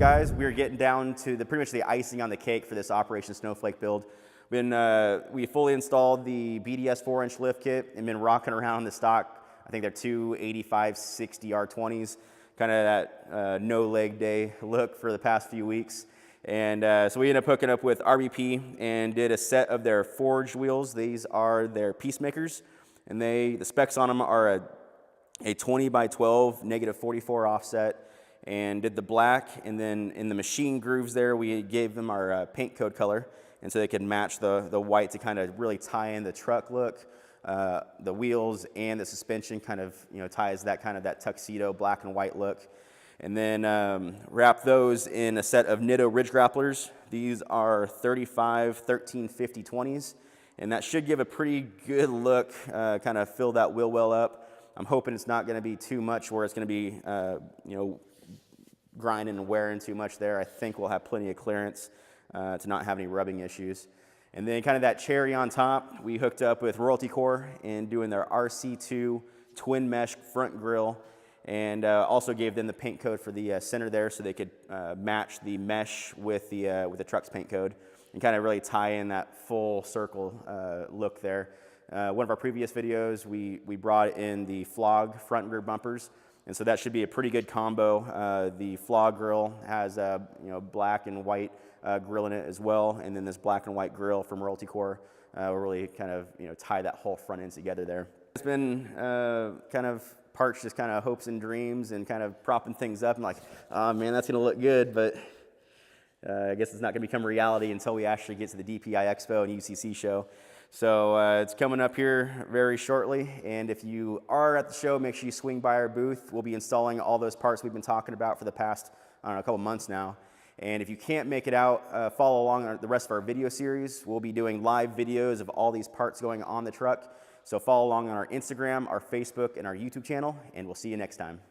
guys? We're getting down to pretty much the icing on the cake for this Operation Snowflake build. We fully installed the BDS 4-inch lift kit and been rocking around the stock. I think they're two 85-60 R20s, kind of that no leg day look for the past few weeks. And so we ended up hooking up with RBP and did a set of their forged wheels. These are their peacemakers, and the specs on them are a 20 by 12 -44 offset, and did the black, and then in the machine grooves there we gave them our paint code color, and so they could match the white to kind of really tie in the truck look. The wheels and the suspension kind of ties that tuxedo black and white look. And then wrap those in a set of Nitto ridge grapplers. These are 35 1350 20s, and that should give a pretty good look, kind of fill that wheel well up. I'm hoping it's not going to be too much where it's going to be grinding and wearing too much there. I think we'll have plenty of clearance to not have any rubbing issues. And then kind of that cherry on top, we hooked up with Royalty Core and doing their RC2 twin mesh front grille, and also gave them the paint code for the center there so they could match the mesh with the truck's paint code and kind of really tie in that full circle look there. One of our previous videos, we brought in the Flog front and rear bumpers, and so that should be a pretty good combo. The Flog grill has black and white grill in it as well, and then this black and white grill from Royalty Core will really kind of tie that whole front end together there. It's been kind of parts just kind of hopes and dreams and kind of propping things up and like, oh man, that's gonna look good, but I guess it's not gonna become reality until we actually get to the DPI Expo and UCC show. So it's coming up here very shortly, and if you are at the show, make sure you swing by our booth. We'll be installing all those parts we've been talking about for the past, I don't know, a couple months now. And if you can't make it out, follow along on the rest of our video series. We'll be doing live videos of all these parts going on the truck. So follow along on our Instagram, our Facebook, and our YouTube channel, and we'll see you next time.